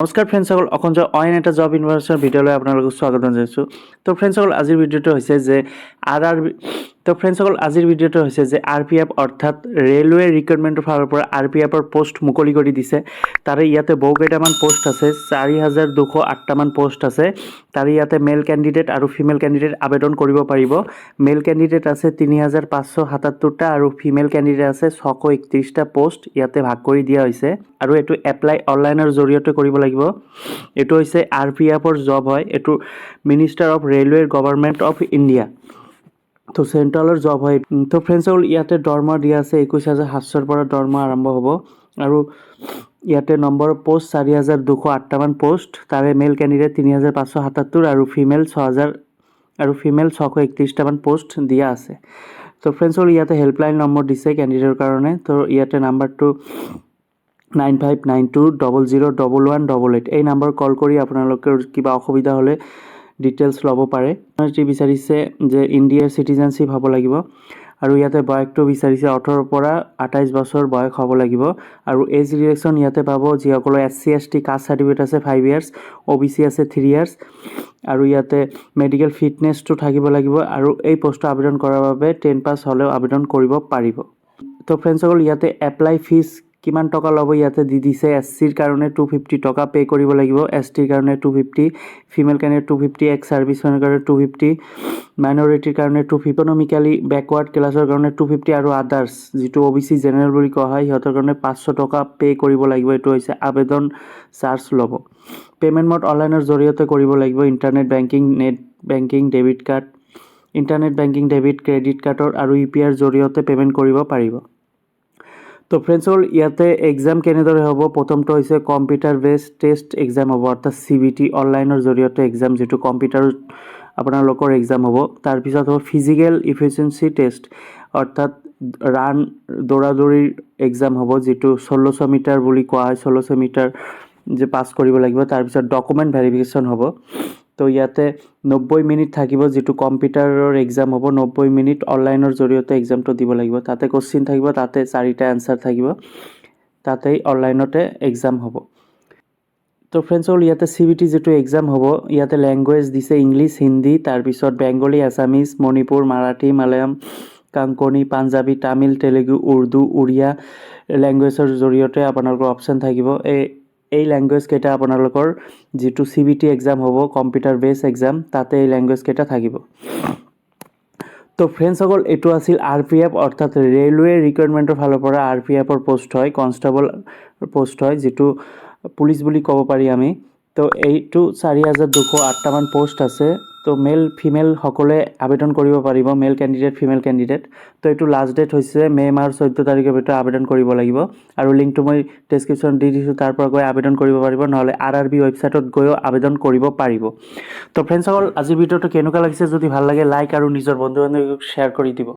নমস্কাৰ ফ্ৰেণ্ডসকল, অসম অইন এটা জব ইনফৰমেশ্যন ভিডিঅ'লৈ আপোনালোকক স্বাগতম জনাইছোঁ। তো ফ্ৰেণ্ডসকল, আজিৰ ভিডিঅ'টো হৈছে যে RPF অৰ্থাৎ ৰেলৱে ৰিক্ৰুইটমেণ্টৰ ফালৰ পৰা RPFৰ পোষ্ট মুকলি কৰি দিছে। তাৰে ইয়াতে বহু কেইটামান পোষ্ট আছে, 4208টামান পোষ্ট আছে। তাৰে ইয়াতে মেল কেণ্ডিডেট আৰু ফিমেল কেণ্ডিডেট আবেদন কৰিব পাৰিব। মেল কেণ্ডিডেট আছে 3577টা আৰু ফিমেল কেণ্ডিডেট আছে 631টা পোষ্ট ইয়াতে ভাগ কৰি দিয়া হৈছে। আৰু এইটো এপ্লাই অনলাইনৰ জৰিয়তে কৰিব লাগিব। এইটো হৈছে RPFৰ জব হয়, এইটো minister of railway government of India, তো চেণ্ট্ৰেলৰ জব হয়। তো ফ্ৰেণ্ডসকল, ইয়াতে দৰমহা দিয়া আছে 21700 পৰা দৰমহা আৰম্ভ হ'ব। আৰু ইয়াতে নম্বৰ পোষ্ট 4208টামান পোষ্ট, তাৰে মেল কেণ্ডিডেট 3577 আৰু ফিমেল 631টামান পোষ্ট দিয়া আছে। তো ফ্ৰেণ্ডসকল, ইয়াতে হেল্পলাইন নম্বৰ দিছে কেণ্ডিডেটৰ কাৰণে। তো ইয়াতে নাম্বাৰটো 9592001188 এই নম্বৰ কল কৰি আপোনালোকৰ কিবা অসুবিধা হ'লে ডিটেইলছ ল'ব পাৰে। বিচাৰিছে যে ইণ্ডিয়াৰ চিটিজেনশ্বিপ হ'ব লাগিব। আৰু ইয়াতে বয়সটো বিচাৰিছে 18 পৰা 28 বছৰ বয়স হ'ব লাগিব। আৰু এজ ৰিলেক্সন ইয়াতে পাব যিসকলৰ SC ST কাষ্ট চাৰ্টিফিকেট আছে 5 ইয়াৰ্ছ, OBC আছে 3 ইয়াৰ্ছ। আৰু ইয়াতে মেডিকেল ফিটনেছটো থাকিব লাগিব। আৰু এই পোষ্টটো আবেদন কৰাৰ বাবে 10 পাছ হ'লেও আবেদন কৰিব পাৰিব। তো ফ্ৰেণ্ডসকল, ইয়াতে এপ্লাই ফিজ কিমান টকা ল'ব ইয়াতে দি দিছে। SCৰ কাৰণে 250 টকা পে' কৰিব লাগিব, STৰ কাৰণে 250, ফিমেল কাৰণে 250, এক্স ছাৰ্ভিচমেনৰ কাৰণে 250, মাইনৰিটিৰ কাৰণে 250, ইকনমিকেলি বেকৱাৰ্ড ক্লাছৰ কাৰণে 250 আৰু আদাৰ্ছ যিটো OBC জেনেৰেল বুলি কোৱা হয় সিহঁতৰ কাৰণে 500 টকা পে' কৰিব লাগিব। এইটো হৈছে আবেদন চাৰ্জ ল'ব। পে'মেণ্ট মোড অনলাইনৰ জৰিয়তে কৰিব লাগিব। Internet banking, net banking, debit card, internet banking, debit credit কাৰ্ডৰ আৰু UPIৰ জৰিয়তে পে'মেণ্ট কৰিব পাৰিব। তো ফ্ৰেণ্ডসকল, ইয়াতে এক্সাম কেনেদৰে হ'ব? প্ৰথমটো হৈছে কম্পিউটাৰ বেছড টেষ্ট এক্সাম হ'ব, অৰ্থাৎ CBT অনলাইনৰ জৰিয়তে এক্সাম, যিটো কম্পিউটাৰত আপোনালোকৰ এক্সাম হ'ব। তাৰপিছত হ'ব ফিজিকেল ইফিচিয়েঞ্চি টেষ্ট, অৰ্থাৎ দৌৰা-দৌৰিৰ এক্সাম হ'ব, যিটো 1600 মিটাৰ বুলি কোৱা হয়। 1600 মিটাৰ যে পাছ কৰিব লাগিব। তাৰপিছত ডকুমেণ্ট ভেৰিফিকেশ্যন হ'ব। তো ইয়াতে 90 মিনিট থাকিব, যিটো কম্পিউটাৰৰ এক্সাম হ'ব। 90 মিনিট অনলাইনৰ জৰিয়তে এক্সামটো দিব লাগিব। তাতে কুৱেশ্যন থাকিব, তাতে 4টা এনচাৰ থাকিব, তাতেই অনলাইনতে এক্সাম হ'ব। তো ফ্ৰেণ্ডসকল, ইয়াতে CBT যিটো এক্সাম হ'ব, ইয়াতে লেংগুৱেজ দিছে ইংলিছ, হিন্দী, তাৰপিছত বেংগলী, আছামিজ, মণিপুৰ, মাৰাঠী, মালায়ালম, কাংকনি, পাঞ্জাবী, তামিল, তেলেগু, উৰ্দু, উৰিয়া লেংগুৱেজৰ জৰিয়তে আপোনালোকৰ অপশ্যন থাকিব। এই লেংগুৱেজ কেইটা আপোনালোকৰ যিটো CBT এক্সাম হ'ব, কম্পিউটাৰ বেছ এক্সাম, তাতে এই লেংগুৱেজ কেইটা থাকিব। তো ফ্ৰেণ্ডসকল, এইটো আছিল RPF অৰ্থাৎ ৰেলৱে ৰিক্ৰুইটমেণ্টৰ ফালৰ পৰা RPFৰ পোষ্ট হয়, কনষ্টেবল পোষ্ট হয়, যিটো পুলিচ বুলি ক'ব পাৰি আমি। তো এইটো 4208টামান পোষ্ট আছে। তো মেল ফিমেল সকলোৱে আবেদন কৰিব পাৰিব, মেল কেণ্ডিডেট, ফিমেল কেণ্ডিডেট। তো এইটো লাষ্ট ডেট হৈছে মাৰ্চ 14 তাৰিখৰ ভিতৰত আবেদন কৰিব লাগিব। আৰু লিংকটো মই ডেছক্ৰিপশ্যন দি দিছোঁ, তাৰ পৰা গৈ আবেদন কৰিব পাৰিব, নহ'লে RRB ৱেবছাইটত গৈও আবেদন কৰিব পাৰিব। তো ফ্ৰেণ্ডসকল, আজিৰ ভিডিঅ'টো কেনেকুৱা লাগিছে? যদি ভাল লাগে লাইক আৰু নিজৰ বন্ধু বান্ধৱীক শ্বেয়াৰ কৰি দিব।